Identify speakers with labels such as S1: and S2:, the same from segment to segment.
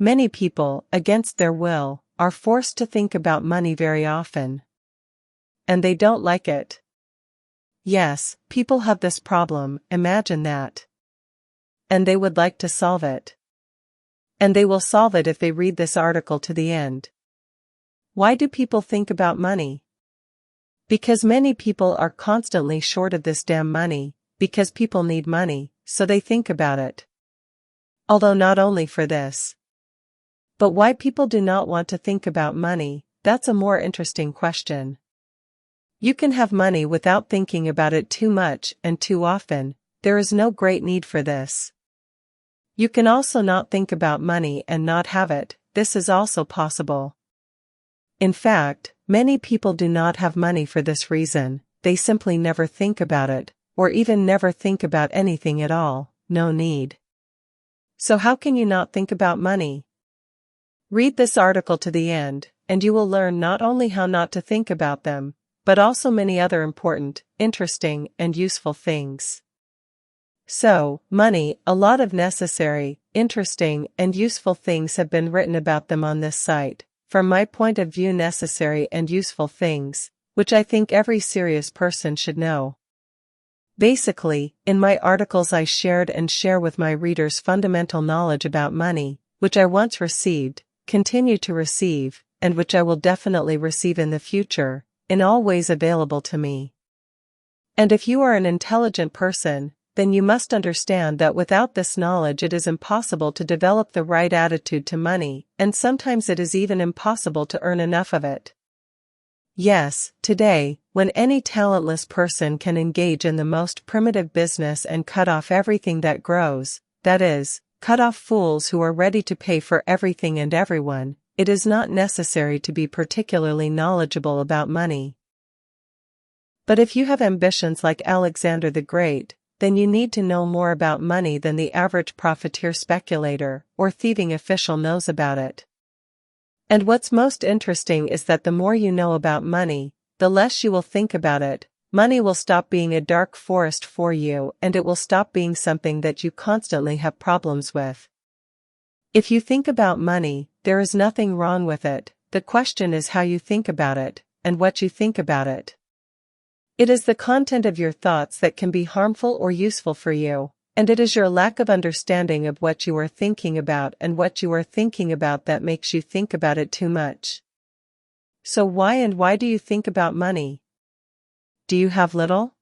S1: Many people, against their will, are forced to think about money very often. And they don't like it. Yes, people have this problem, imagine that. And they would like to solve it. And they will solve it if they read this article to the end. Why do people think about money? Because many people are constantly short of this damn money, because people need money, so they think about it. Although not only for this. But why people do not want to think about money, that's a more interesting question. You can have money without thinking about it too much and too often, there is no great need for this. You can also not think about money and not have it, this is also possible. In fact, many people do not have money for this reason, they simply never think about it, or even never think about anything at all, no need. So how can you not think about money? Read this article to the end, and you will learn not only how not to think about them, but also many other important, interesting, and useful things. So, money, a lot of necessary, interesting, and useful things have been written about them on this site, from my point of view necessary and useful things, which I think every serious person should know. Basically, in my articles I shared and share with my readers fundamental knowledge about money, which I once received, continue to receive, and which I will definitely receive in the future, in all ways available to me. And if you are an intelligent person, then you must understand that without this knowledge it is impossible to develop the right attitude to money, and sometimes it is even impossible to earn enough of it. Yes, today, when any talentless person can engage in the most primitive business and cut off everything that grows, that is, cut off fools who are ready to pay for everything and everyone, it is not necessary to be particularly knowledgeable about money. But if you have ambitions like Alexander the Great, then you need to know more about money than the average profiteer speculator or thieving official knows about it. And what's most interesting is that the more you know about money, the less you will think about it. Money will stop being a dark forest for you and it will stop being something that you constantly have problems with. If you think about money, there is nothing wrong with it, the question is how you think about it, and what you think about it. It is the content of your thoughts that can be harmful or useful for you, and it is your lack of understanding of what you are thinking about and what you are thinking about that makes you think about it too much. So why do you think about money? Do you have little?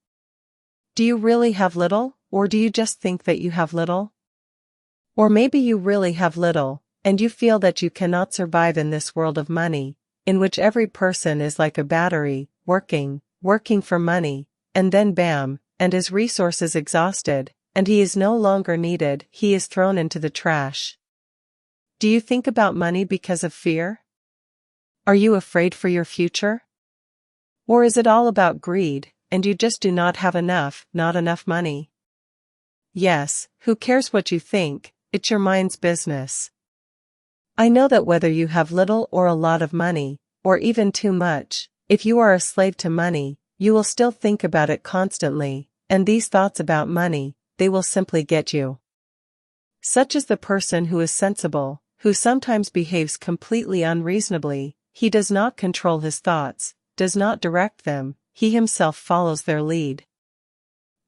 S1: Do you really have little, or do you just think that you have little? Or maybe you really have little, and you feel that you cannot survive in this world of money, in which every person is like a battery, working for money, and then bam, and his resources exhausted, and he is no longer needed, he is thrown into the trash. Do you think about money because of fear? Are you afraid for your future? Or is it all about greed, and you just do not have enough, not enough money? Yes, who cares what you think, it's your mind's business. I know that whether you have little or a lot of money, or even too much, if you are a slave to money, you will still think about it constantly, and these thoughts about money, they will simply get you. Such is the person who is sensible, who sometimes behaves completely unreasonably, he does not control his thoughts, does not direct them, he himself follows their lead.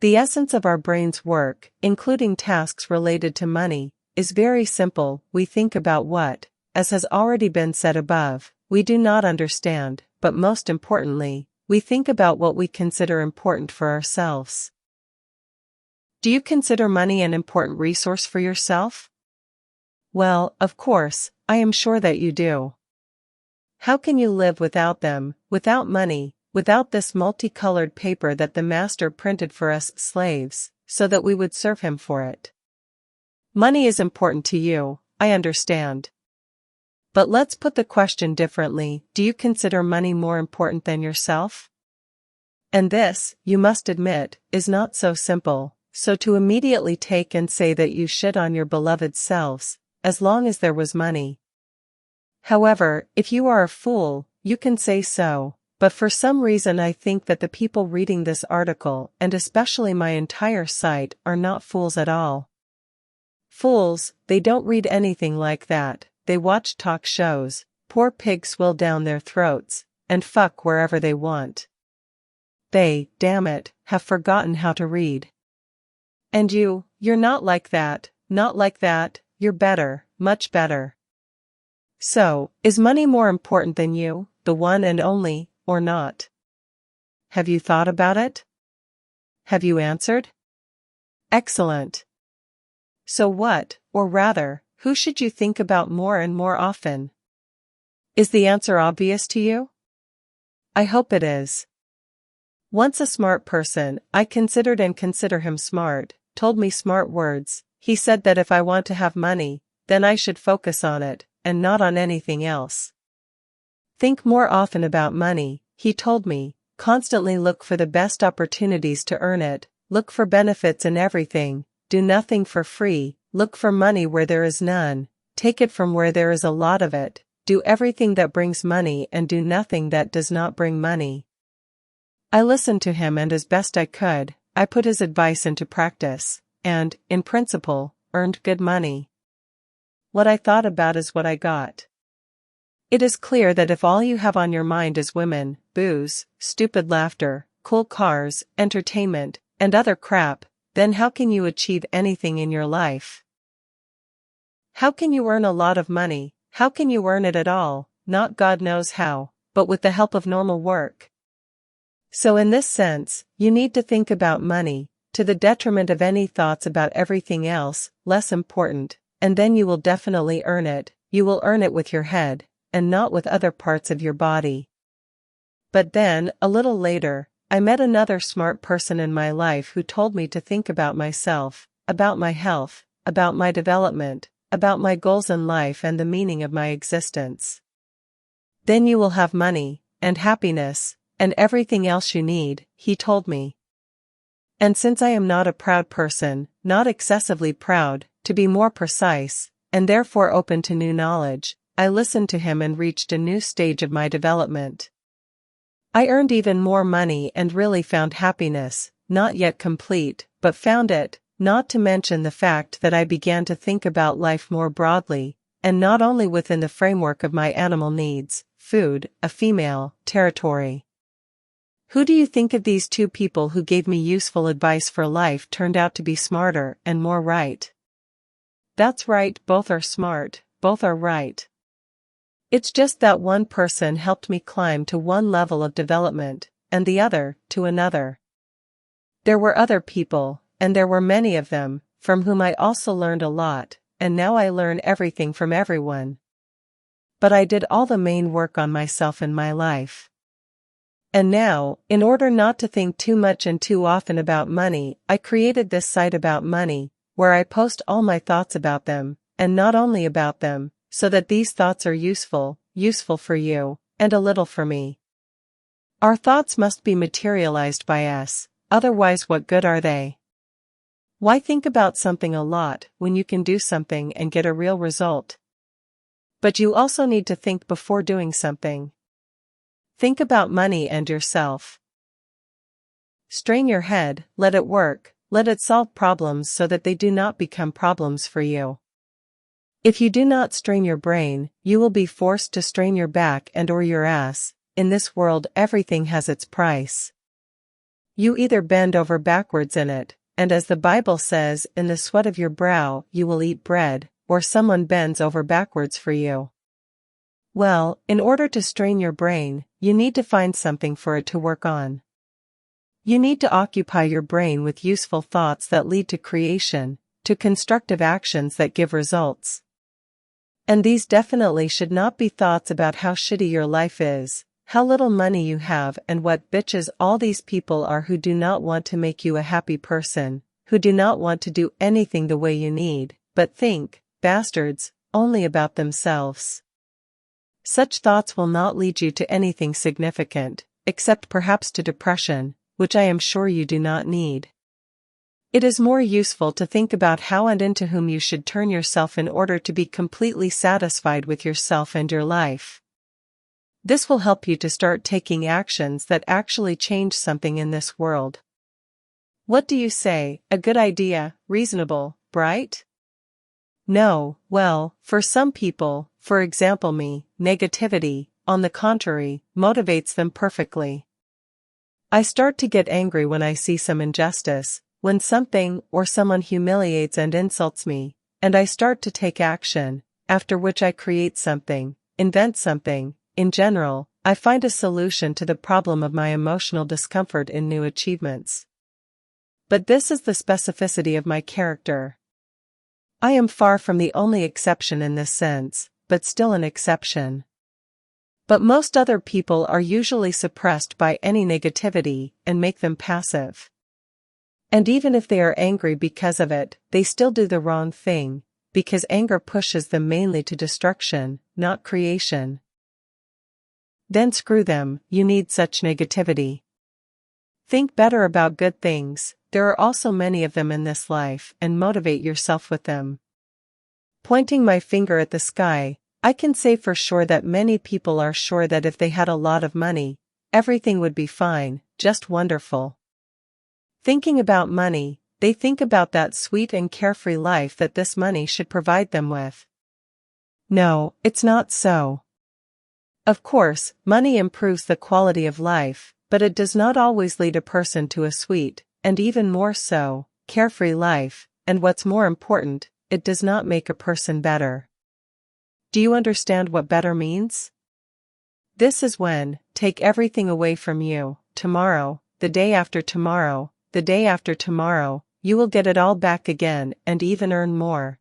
S1: The essence of our brain's work, including tasks related to money, is very simple. We think about what, as has already been said above, we do not understand, but most importantly, we think about what we consider important for ourselves. Do you consider money an important resource for yourself? Well, of course, I am sure that you do. How can you live without them, without money, without this multicolored paper that the master printed for us slaves, so that we would serve him for it? Money is important to you, I understand. But let's put the question differently, do you consider money more important than yourself? And this, you must admit, is not so simple, so to immediately take and say that you should on your beloved selves, as long as there was money. However, if you are a fool, you can say so, but for some reason I think that the people reading this article, and especially my entire site, are not fools at all. Fools, they don't read anything like that, they watch talk shows, poor pigs swill down their throats, and fuck wherever they want. They, damn it, have forgotten how to read. And you're not like that, not like that, you're better, much better. So, is money more important than you, the one and only, or not? Have you thought about it? Have you answered? Excellent. So what, or rather, who should you think about more and more often? Is the answer obvious to you? I hope it is. Once a smart person, I considered and consider him smart, told me smart words. He said that if I want to have money, then I should focus on it, and not on anything else. Think more often about money, he told me, constantly look for the best opportunities to earn it, look for benefits in everything, do nothing for free, look for money where there is none, take it from where there is a lot of it, do everything that brings money and do nothing that does not bring money. I listened to him and as best I could, I put his advice into practice, and, in principle, earned good money. What I thought about is what I got. It is clear that if all you have on your mind is women, booze, stupid laughter, cool cars, entertainment, and other crap, then how can you achieve anything in your life? How can you earn a lot of money? How can you earn it at all? Not God knows how, but with the help of normal work. So in this sense, you need to think about money, to the detriment of any thoughts about everything else, less important, and then you will definitely earn it. You will earn it with your head, and not with other parts of your body. But then, a little later, I met another smart person in my life who told me to think about myself, about my health, about my development, about my goals in life and the meaning of my existence. Then you will have money, and happiness, and everything else you need, he told me. And since I am not a proud person, not excessively proud, to be more precise, and therefore open to new knowledge, I listened to him and reached a new stage of my development. I earned even more money and really found happiness, not yet complete, but found it, not to mention the fact that I began to think about life more broadly, and not only within the framework of my animal needs, food, a female, territory. Who do you think of these two people who gave me useful advice for life turned out to be smarter and more right? That's right, both are smart, both are right. It's just that one person helped me climb to one level of development, and the other, to another. There were other people, and there were many of them, from whom I also learned a lot, and now I learn everything from everyone. But I did all the main work on myself in my life. And now, in order not to think too much and too often about money, I created this site about money, where I post all my thoughts about them, and not only about them, so that these thoughts are useful for you, and a little for me. Our thoughts must be materialized by us, otherwise what good are they? Why think about something a lot when you can do something and get a real result? But you also need to think before doing something. Think about money and yourself. Strain your head, let it work, let it solve problems so that they do not become problems for you. If you do not strain your brain, you will be forced to strain your back and/or your ass. In this world everything has its price. You either bend over backwards in it, and as the Bible says, in the sweat of your brow you will eat bread, or someone bends over backwards for you. Well, in order to strain your brain, you need to find something for it to work on. You need to occupy your brain with useful thoughts that lead to creation, to constructive actions that give results. And these definitely should not be thoughts about how shitty your life is, how little money you have and what bitches all these people are who do not want to make you a happy person, who do not want to do anything the way you need, but think, bastards, only about themselves. Such thoughts will not lead you to anything significant, except perhaps to depression, which I am sure you do not need. It is more useful to think about how and into whom you should turn yourself in order to be completely satisfied with yourself and your life. This will help you to start taking actions that actually change something in this world. What do you say? A good idea, reasonable, bright? No, well, for some people, for example me, negativity, on the contrary, motivates them perfectly. I start to get angry when I see some injustice, when something or someone humiliates and insults me, and I start to take action, after which I create something, invent something. In general, I find a solution to the problem of my emotional discomfort in new achievements. But this is the specificity of my character. I am far from the only exception in this sense, but still an exception. But most other people are usually suppressed by any negativity and make them passive. And even if they are angry because of it, they still do the wrong thing, because anger pushes them mainly to destruction, not creation. Then screw them, you need such negativity. Think better about good things, there are also many of them in this life, and motivate yourself with them. Pointing my finger at the sky, I can say for sure that many people are sure that if they had a lot of money, everything would be fine, just wonderful. Thinking about money, they think about that sweet and carefree life that this money should provide them with. No, it's not so. Of course, money improves the quality of life, but it does not always lead a person to a sweet, and even more so, carefree life, and what's more important, it does not make a person better. Do you understand what better means? This is when, take everything away from you, tomorrow, the day after tomorrow, the day after tomorrow, you will get it all back again and even earn more.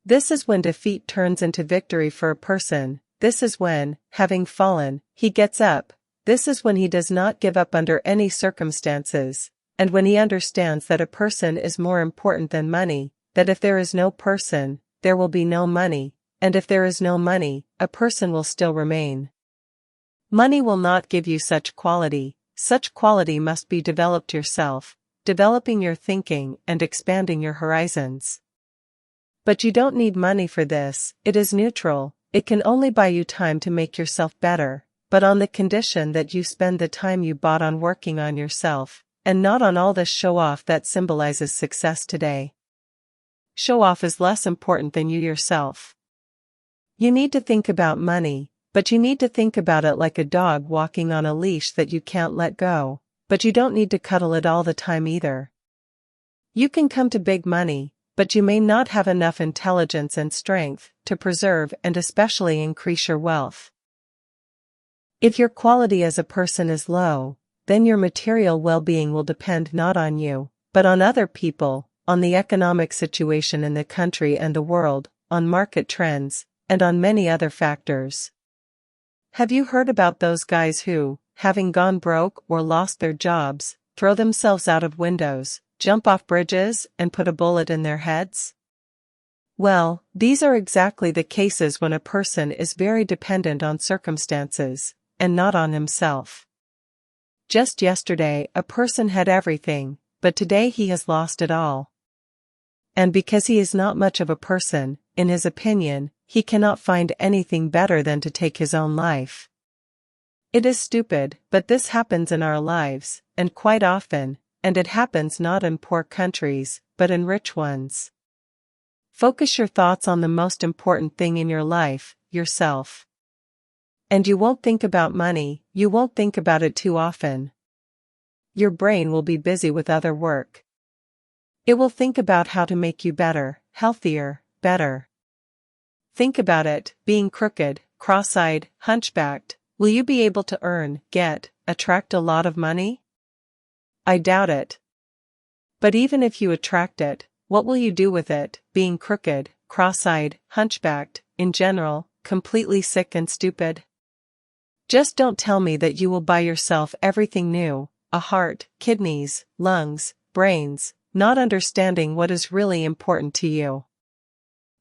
S1: This is when defeat turns into victory for a person. This is when, having fallen, he gets up. This is when he does not give up under any circumstances, and when he understands that a person is more important than money, that if there is no person, there will be no money, and if there is no money, a person will still remain. Money will not give you such quality must be developed yourself, developing your thinking and expanding your horizons. But you don't need money for this, it is neutral. It can only buy you time to make yourself better, but on the condition that you spend the time you bought on working on yourself, and not on all this show-off that symbolizes success today. Show-off is less important than you yourself. You need to think about money, but you need to think about it like a dog walking on a leash that you can't let go, but you don't need to cuddle it all the time either. You can come to big money, but you may not have enough intelligence and strength to preserve and especially increase your wealth. If your quality as a person is low, then your material well-being will depend not on you, but on other people, on the economic situation in the country and the world, on market trends, and on many other factors. Have you heard about those guys who, having gone broke or lost their jobs, throw themselves out of windows, jump off bridges, and put a bullet in their heads? Well, these are exactly the cases when a person is very dependent on circumstances, and not on himself. Just yesterday a person had everything, but today he has lost it all. And because he is not much of a person, in his opinion, he cannot find anything better than to take his own life. It is stupid, but this happens in our lives, and quite often, and it happens not in poor countries, but in rich ones. Focus your thoughts on the most important thing in your life, yourself. And you won't think about money, you won't think about it too often. Your brain will be busy with other work. It will think about how to make you better, healthier, better. Think about it, being crooked, cross-eyed, hunchbacked, will you be able to earn, attract a lot of money? I doubt it. But even if you attract it, what will you do with it, being crooked, cross-eyed, hunchbacked, in general, completely sick and stupid? Just don't tell me that you will buy yourself everything new, a heart, kidneys, lungs, brains, not understanding what is really important to you.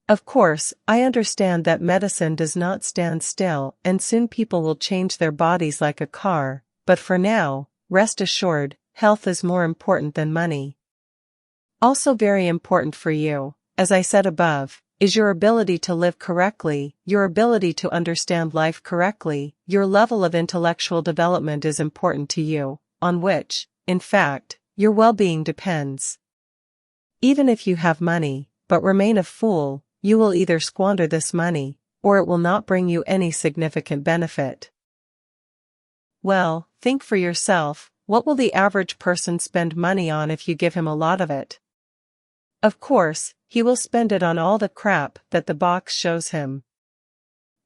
S1: Of course, I understand that medicine does not stand still and soon people will change their bodies like a car, but for now, rest assured, health is more important than money. Also very important for you, as I said above, is your ability to live correctly, your ability to understand life correctly, your level of intellectual development is important to you, on which, in fact, your well-being depends. Even if you have money, but remain a fool, you will either squander this money, or it will not bring you any significant benefit. Well, think for yourself, what will the average person spend money on if you give him a lot of it? Of course, he will spend it on all the crap that the box shows him.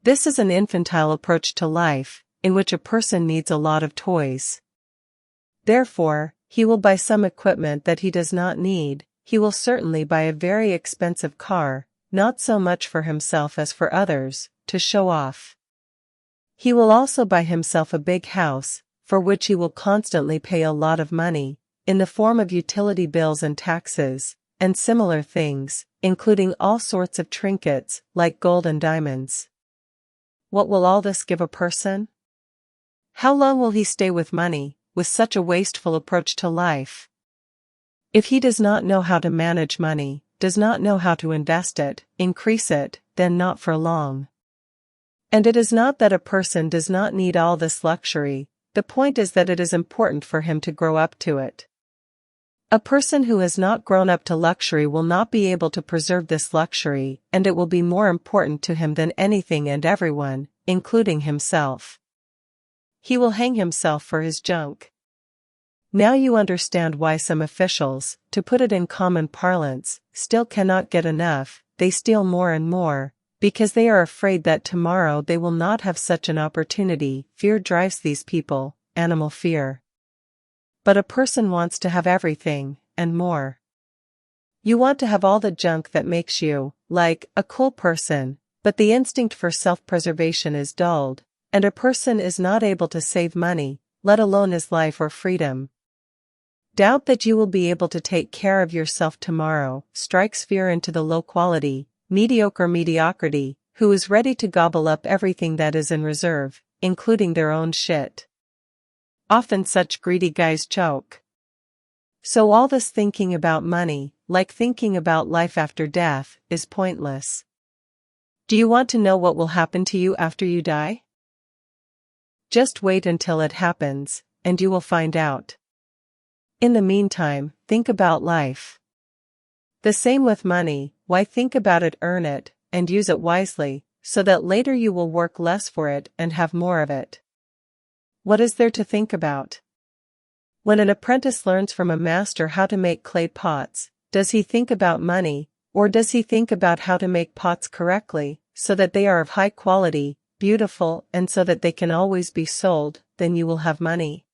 S1: This is an infantile approach to life, in which a person needs a lot of toys. Therefore, he will buy some equipment that he does not need. He will certainly buy a very expensive car, not so much for himself as for others, to show off. He will also buy himself a big house, for which he will constantly pay a lot of money, in the form of utility bills and taxes, and similar things, including all sorts of trinkets, like gold and diamonds. What will all this give a person? How long will he stay with money, with such a wasteful approach to life? If he does not know how to manage money, does not know how to invest it, increase it, then not for long. And it is not that a person does not need all this luxury, the point is that it is important for him to grow up to it. A person who has not grown up to luxury will not be able to preserve this luxury, and it will be more important to him than anything and everyone, including himself. He will hang himself for his junk. Now you understand why some officials, to put it in common parlance, still cannot get enough. They steal more and more, because they are afraid that tomorrow they will not have such an opportunity. Fear drives these people, animal fear. But a person wants to have everything, and more. You want to have all the junk that makes you, like, a cool person, but the instinct for self-preservation is dulled, and a person is not able to save money, let alone his life or freedom. Doubt that you will be able to take care of yourself tomorrow strikes fear into the low-quality, mediocre mediocrity, who is ready to gobble up everything that is in reserve, including their own shit. Often such greedy guys choke. So all this thinking about money, like thinking about life after death, is pointless. Do you want to know what will happen to you after you die? Just wait until it happens, and you will find out. In the meantime, think about life. The same with money. Why think about it? Earn it, and use it wisely, so that later you will work less for it and have more of it. What is there to think about? When an apprentice learns from a master how to make clay pots, does he think about money, or does he think about how to make pots correctly, so that they are of high quality, beautiful, and so that they can always be sold? Then you will have money.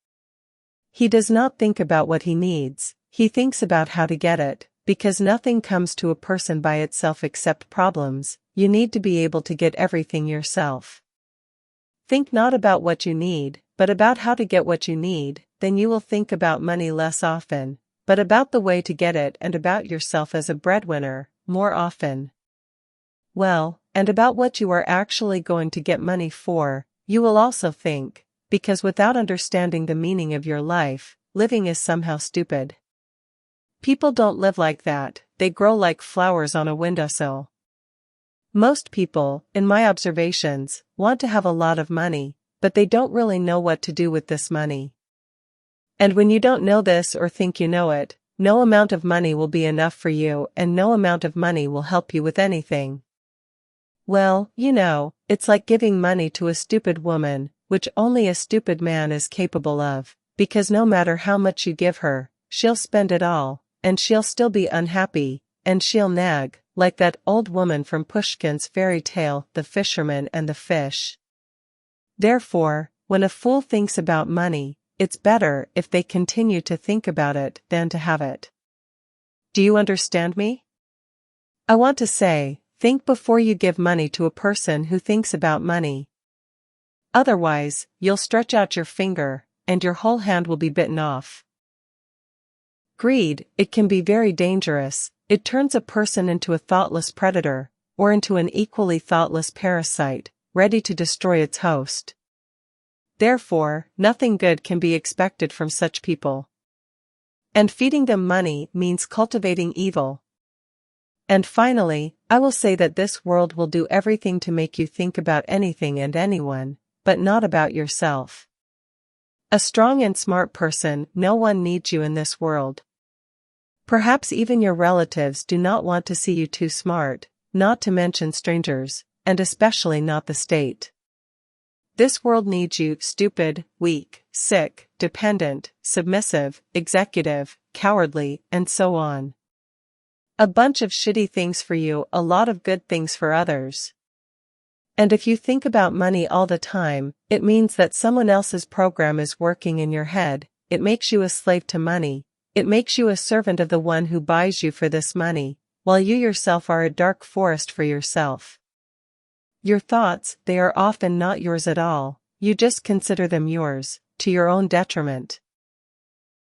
S1: He does not think about what he needs, he thinks about how to get it, because nothing comes to a person by itself except problems. You need to be able to get everything yourself. Think not about what you need, but about how to get what you need, then you will think about money less often, but about the way to get it and about yourself as a breadwinner, more often. Well, and about what you are actually going to get money for, you will also think, because without understanding the meaning of your life, living is somehow stupid. People don't live like that, they grow like flowers on a windowsill. Most people, in my observations, want to have a lot of money, but they don't really know what to do with this money. And when you don't know this or think you know it, no amount of money will be enough for you and no amount of money will help you with anything. Well, you know, it's like giving money to a stupid woman, which only a stupid man is capable of, because no matter how much you give her, she'll spend it all, and she'll still be unhappy, and she'll nag, like that old woman from Pushkin's fairy tale, The Fisherman and the Fish. Therefore, when a fool thinks about money, it's better if they continue to think about it than to have it. Do you understand me? I want to say, think before you give money to a person who thinks about money. Otherwise, you'll stretch out your finger, and your whole hand will be bitten off. Greed, it can be very dangerous. It turns a person into a thoughtless predator, or into an equally thoughtless parasite, ready to destroy its host. Therefore, nothing good can be expected from such people. And feeding them money means cultivating evil. And finally, I will say that this world will do everything to make you think about anything and anyone, but not about yourself. A strong and smart person, no one needs you in this world. Perhaps even your relatives do not want to see you too smart, not to mention strangers, and especially not the state. This world needs you stupid, weak, sick, dependent, submissive, executive, cowardly, and so on. A bunch of shitty things for you, a lot of good things for others. And if you think about money all the time, it means that someone else's program is working in your head. It makes you a slave to money. It makes you a servant of the one who buys you for this money, while you yourself are a dark forest for yourself. Your thoughts, they are often not yours at all, you just consider them yours, to your own detriment.